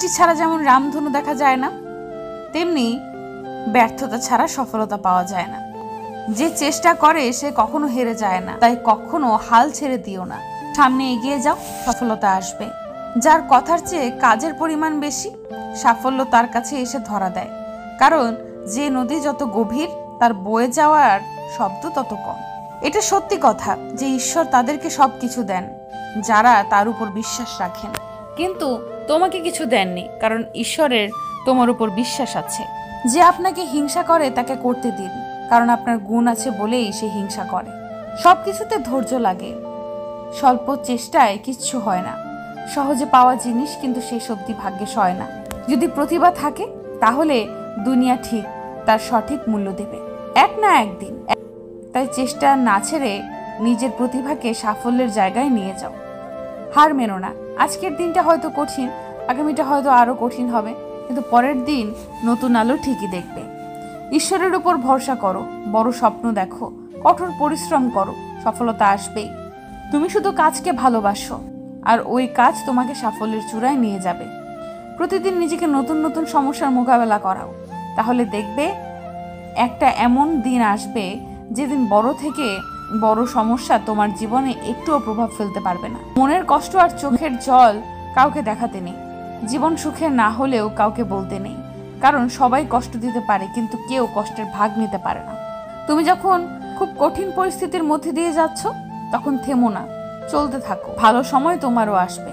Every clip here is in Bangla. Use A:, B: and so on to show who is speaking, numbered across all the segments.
A: বৃষ্টি ছাড়া যেমন রামধনু দেখা যায় না, তেমনি ব্যর্থতা ছাড়া সফলতা পাওয়া যায় না। যে চেষ্টা করে সে কখনো হেরে যায় না, তাই কখনো হাল ছেড়ে দিও না। সামনে এগিয়ে যাও, সফলতা আসবে। যার কথার চেয়ে কাজের পরিমাণ বেশি, সাফল্য তার কাছে এসে ধরা দেয়। কারণ যে নদী যত গভীর, তার বয়ে যাওয়ার শব্দ তত কম। এটা সত্যি কথা যে ঈশ্বর তাদেরকে সবকিছু দেন যারা তার উপর বিশ্বাস রাখেন, কিন্তু তোমাকে কিছু দেননি, কারণ ঈশ্বরের তোমার উপর বিশ্বাস আছে। যে আপনাকে হিংসা করে তাকে করতে দিন, কারণ আপনার গুণ আছে বলেই সে হিংসা করে। সবকিছুতে ধৈর্য লাগে, স্বল্প চেষ্টায় কিচ্ছু হয় না। সহজে পাওয়া জিনিস কিন্তু শেষ অবধি ভাগ্যে সয় না। যদি প্রতিভা থাকে তাহলে দুনিয়া ঠিক তার সঠিক মূল্য দেবে এক না একদিন। তাই চেষ্টা না ছেড়ে নিজের প্রতিভাকে সাফল্যের জায়গায় নিয়ে যাও। হার মেনো না। আজকের দিনটা হয়তো কঠিন, আগামীটা হয়তো আরো কঠিন হবে, কিন্তু পরের দিন নতুন আলো ঠিকই দেখবে। ঈশ্বরের উপর ভরসা করো, বড় স্বপ্ন দেখো, কঠোর পরিশ্রম করো, সফলতা আসবেই। তুমি শুধু কাজকে ভালোবাসো, আর ওই কাজ তোমাকে সাফল্যের চূড়ায় নিয়ে যাবে। প্রতিদিন নিজেকে নতুন নতুন সমস্যার মোকাবেলা করাও, তাহলে দেখবে একটা এমন দিন আসবে যেদিন বড় থেকে বড় সমস্যা তোমার জীবনে একটুও প্রভাব ফেলতে পারবে না। মনের কষ্ট আর চোখের জল কাউকে দেখাতে নেই, জীবন সুখের না হলেও কাউকে বলতে নেই, কারণ সবাই কষ্ট দিতে পারে কিন্তু কেউ কষ্টের ভাগ নিতে পারে না। তুমি যখন খুব কঠিন পরিস্থিতির মধ্যে দিয়ে যাচ্ছ, তখন থেমো না, চলতে থাকো। ভালো সময় তোমারও আসবে।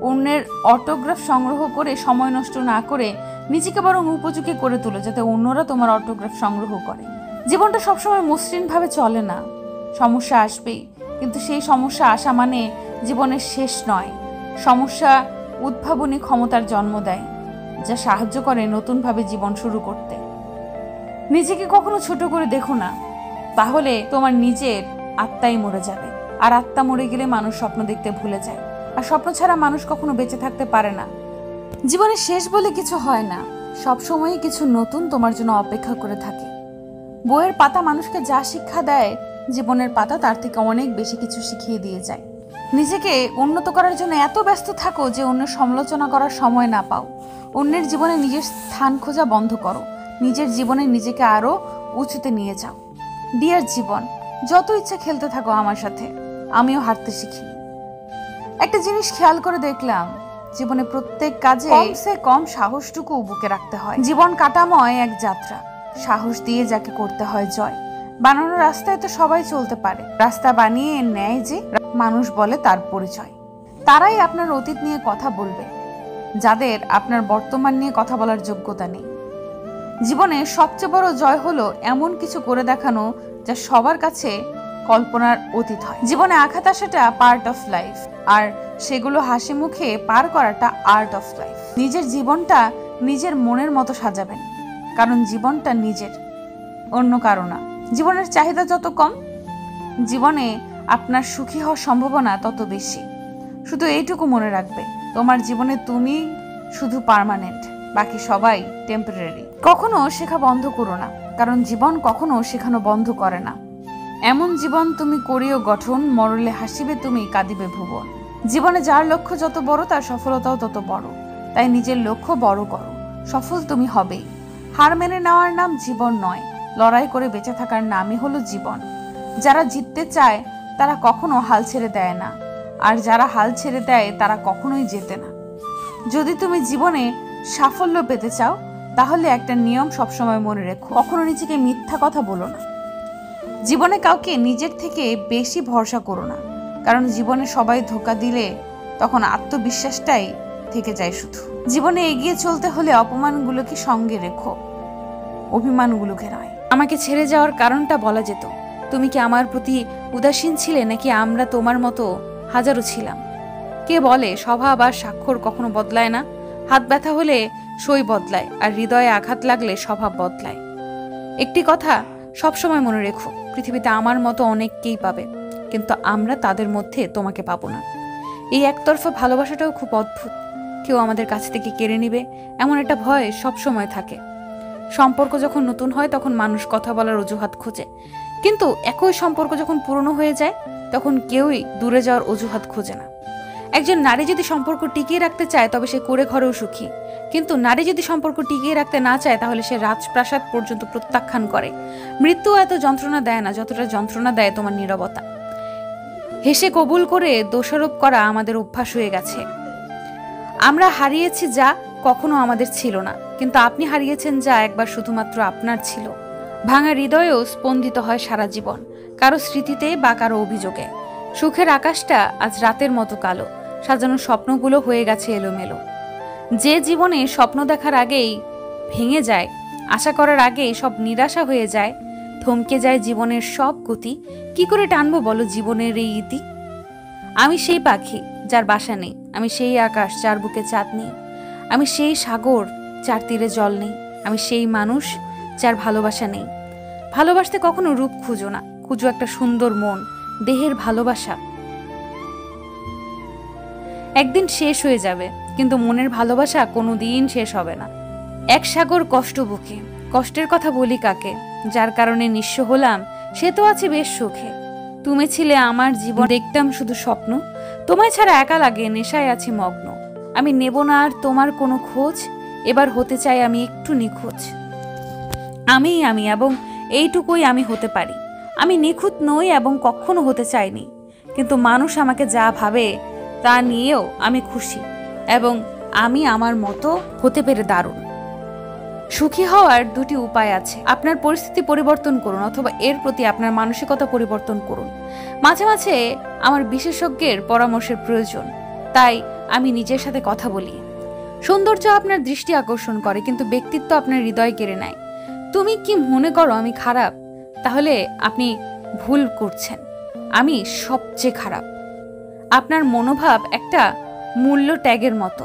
A: অন্যের অটোগ্রাফ সংগ্রহ করে সময় নষ্ট না করে নিজেকে বরং উপযোগী করে তোলো, যাতে অন্যরা তোমার অটোগ্রাফ সংগ্রহ করে। জীবনটা সবসময় মসৃণ ভাবে চলে না, সমস্যা আসবেই, কিন্তু সেই সমস্যা আসা মানে জীবনের শেষ নয়। সমস্যা উদ্ভাবনী ক্ষমতার জন্ম দেয়, যা সাহায্য করে নতুনভাবে জীবন শুরু করতে। নিজেকে কখনো ছোট করে দেখো না, তাহলে তোমার নিজের আত্মাই মরে যাবে। আর আত্মা মরে গেলে মানুষ স্বপ্ন দেখতে ভুলে যায়, আর স্বপ্ন ছাড়া মানুষ কখনো বেঁচে থাকতে পারে না। জীবনে শেষ বলে কিছু হয় না, সবসময়ই কিছু নতুন তোমার জন্য অপেক্ষা করে থাকে। বইয়ের পাতা মানুষকে যা শিক্ষা দেয়, জীবনের পাতা তার থেকে অনেক বেশি কিছু শিখিয়ে দিয়ে যায়। নিজেকে উন্নত করার জন্য এত ব্যস্ত থাকো যে অন্যের সমালোচনা করার সময় না পাও। অন্যের জীবনে নিজের স্থান খোঁজা বন্ধ করো, নিজের জীবনে নিজেকে আরো উঁচুতে নিয়ে যাও। ডিয়ার জীবন, যত ইচ্ছা খেলতে থাকো আমার সাথে, আমিও হারতে শিখি। একটা জিনিস খেয়াল করে দেখলাম, জীবনে প্রত্যেক কাজে কমসে কম সাহসটুকু বুকে রাখতে হয়। জীবন কাটাময় এক যাত্রা, সাহস দিয়ে যাকে করতে হয় জয়। বানানো রাস্তায় তো সবাই চলতে পারে, রাস্তা বানিয়ে নেয় যে মানুষ বলে তার পরিচয়। তারাই আপনার অতীত নিয়ে কথা বলবে, যাদের আপনার বর্তমান নিয়ে কথা বলার যোগ্যতা নেই। জীবনে সবচেয়ে বড় জয় হলো এমন কিছু করে দেখানো যা সবার কাছে কল্পনার অতীত হয়। জীবনে আঘাত আসাটা পার্ট অফ লাইফ, আর সেগুলো হাসি মুখে পার করাটা আর্ট অফ লাইফ। নিজের জীবনটা নিজের মনের মতো সাজাবেন, কারণ জীবনটা নিজের, অন্য কারো না। জীবনের চাহিদা যত কম, জীবনে আপনার সুখী হওয়ার সম্ভাবনা তত বেশি। শুধু এইটুকু মনে রাখবে, তোমার জীবনে তুমি শুধু পার্মানেন্ট, বাকি সবাই টেম্পোরারি। কখনো শেখা বন্ধ করো না, কারণ জীবন কখনো শেখানো বন্ধ করে না। এমন জীবন তুমি করিও গঠন, মরলে হাসিবে তুমি, কাঁদিবে ভুবন। জীবনে যার লক্ষ্য যত বড়, তার সফলতাও তত বড়। তাই নিজের লক্ষ্য বড় করো, সফল তুমি হবেই। হার মেনে নেওয়ার নাম জীবন নয়, লড়াই করে বেঁচে থাকার নামই হলো জীবন। যারা জিততে চায় তারা কখনো হাল ছেড়ে দেয় না, আর যারা হাল ছেড়ে দেয় তারা কখনোই জেতে না। যদি তুমি জীবনে সাফল্য পেতে চাও, তাহলে একটা নিয়ম সবসময় মনে রেখো, কখনো নিজেকে মিথ্যা কথা বলো না। জীবনে কাউকে নিজের থেকে বেশি ভরসা করো না, কারণ জীবনে সবাই ধোঁকা দিলে তখন আত্মবিশ্বাসটাই থেকে যায় শুধু। জীবনে এগিয়ে চলতে হলে অপমানগুলোকে সঙ্গে রেখো, অভিমানগুলোকে নয়। আমাকে ছেড়ে যাওয়ার কারণটা বলা যেত, তুমি কি আমার প্রতি উদাসীন ছিলে, নাকি আমরা তোমার মতো হাজারো ছিলাম? কে বলে স্বভাব আর স্বাক্ষর কখনো বদলায় না? হাত ব্যথা হলে সই বদলায়, আর হৃদয়ে আঘাত লাগলে স্বভাব বদলায়। একটি কথা সবসময় মনে রেখো, পৃথিবীতে আমার মতো অনেককেই পাবে, কিন্তু আমরা তাদের মধ্যে তোমাকে পাবো না। এই একতরফা ভালোবাসাটাও খুব অদ্ভুত, কেউ আমাদের কাছ থেকে কেড়ে নিবে এমন একটা ভয় সবসময় থাকে। সম্পর্ক যখন নতুন হয় তখন মানুষ কথা বলার অজুহাত খোঁজে, কিন্তু একই সম্পর্ক যখন পুরনো হয়ে যায় তখন কেউই দূরে যাওয়ার অজুহাত খোঁজে না। একজন নারী যদি সম্পর্ক টিকিয়ে রাখতে চায় তবে সে কুঁড়ে ঘরেও সুখী, কিন্তু নারী যদি সম্পর্ক টিকিয়ে রাখতে না চায় তাহলে সে রাজপ্রাসাদ পর্যন্ত প্রত্যাখ্যান করে। মৃত্যু এত যন্ত্রণা দেয় না যতটা যন্ত্রণা দেয় তোমার নীরবতা। হেসে কবুল করে দোষারোপ করা আমাদের অভ্যাস হয়ে গেছে। আমরা হারিয়েছি যা কখনো আমাদের ছিল না, কিন্তু আপনি হারিয়েছেন যা একবার শুধুমাত্র আপনার ছিল। ভাঙা হৃদয়েও স্পন্দিত হয় সারা জীবন, কারো স্মৃতিতে বা কারো অভিযোগে। সুখের আকাশটা আজ রাতের মতো কালো, সাজানো স্বপ্নগুলো হয়ে গেছে এলোমেলো। যে জীবনে স্বপ্ন দেখার আগেই ভেঙে যায়, আশা করার আগেই সব নিরাশা হয়ে যায়, থমকে যায় জীবনের সব গতি, কি করে টানবো বলো জীবনের এই ইতি? আমি সেই পাখি যার বাসা নেই, আমি সেই আকাশ যার বুকে চাঁদ নেই, আমি সেই সাগর যার তীরে জল নেই, আমি সেই মানুষ যার ভালোবাসা নেই। ভালোবাসতে কখনো রূপ খুঁজো না, খুঁজো একটা সুন্দর মন, দেহের ভালোবাসা। একদিন শেষ হয়ে যাবে, কিন্তু মনের ভালোবাসা কোনোদিন শেষ হবে না। এক সাগর কষ্ট বুকে, কষ্টের কথা বলি কাকে? যার কারণে নিঃস্ব হলাম সে তো আছে বেশ সুখে। তুমি ছিলে আমার জীবন, দেখতাম শুধু স্বপ্ন, তোমায় ছাড়া একা লাগে, নেশায় আছি মগ্ন। আমি নেব না আর তোমার কোনো খোঁজ, এবার হতে চাই আমি একটু নিখোঁজ। আমি এবং এইটুকুই আমি হতে পারি। আমি নিখুঁত নই এবং কখনো হতে চাইনি, কিন্তু মানুষ আমাকে যা ভাবে তা নিয়েও আমি খুশি, এবং আমি আমার মতো হতে পেরে দারুণ। সুখী হওয়ার দুটি উপায় আছে, আপনার পরিস্থিতি পরিবর্তন করুন অথবা এর প্রতি আপনার মানসিকতা পরিবর্তন করুন। মাঝে মাঝে আমার বিশেষজ্ঞের পরামর্শের প্রয়োজন, তাই আমি নিজের সাথে কথা বলি। সৌন্দর্য আপনার দৃষ্টি আকর্ষণ করে, কিন্তু ব্যক্তিত্ব আপনার হৃদয় কেড়ে নেয়। তুমি কি মনে করো আমি খারাপ? তাহলে আপনি ভুল করছেন, আমি সবচেয়ে খারাপ। আপনার মনোভাব একটা মূল্য ট্যাগের মতো,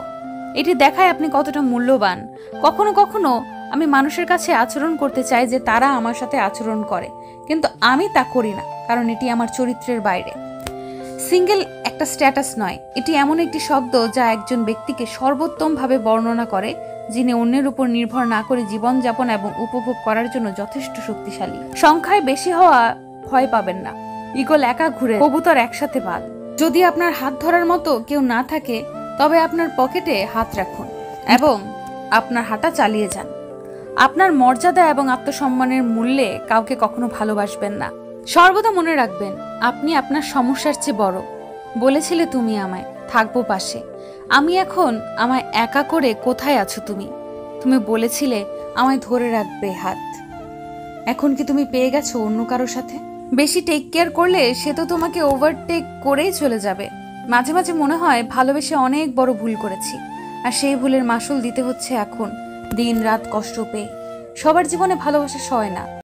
A: এটি দেখায় আপনি কতটা মূল্যবান। কখনো কখনো আমি মানুষের কাছে আচরণ করতে চাই যে তারা আমার সাথে আচরণ করে, কিন্তু আমি তা করি না, কারণ এটি আমার চরিত্রের বাইরে। সিঙ্গেল একটা স্ট্যাটাস নয়, এটি এমন একটি শব্দ যা একজন ব্যক্তিকে সর্বোত্তমভাবে বর্ণনা করে, যিনি অন্যের উপর নির্ভর না করে জীবনযাপন এবং উপভোগ করার জন্য যথেষ্ট শক্তিশালী। সংখ্যায় বেশি হওয়া ভয় পাবেন না, ঈগল একা ঘুরে, কবুতর একসাথে পাল। যদি আপনার হাত ধরার মতো কেউ না থাকে তবে আপনার পকেটে হাত রাখুন এবং আপনার হাঁটা চালিয়ে যান। আপনার মর্যাদা এবং আত্মসম্মানের মূল্যে কাউকে কখনো ভালোবাসবেন না। সর্বদা মনে রাখবেন আপনি আপনার সমস্যার চেয়ে বড়। বলেছিলে তুমি আমায়, থাকবো পাশে। আমি এখন আমায় একা করে কোথায় আছো তুমি? তুমি বলেছিলে আমায় ধরে রাখবে হাত। এখন কি তুমি পেয়ে গেছো অন্য কারোর সাথে? বেশি টেক কেয়ার করলে সে তো তোমাকে ওভারটেক করেই চলে যাবে। মাঝে মাঝে মনে হয় ভালোবেসে অনেক বড় ভুল করেছি, আর সেই ভুলের মাসুল দিতে হচ্ছে এখন, দিন রাত কষ্ট পেয়ে। সবার জীবনে ভালোবাসা সয় না।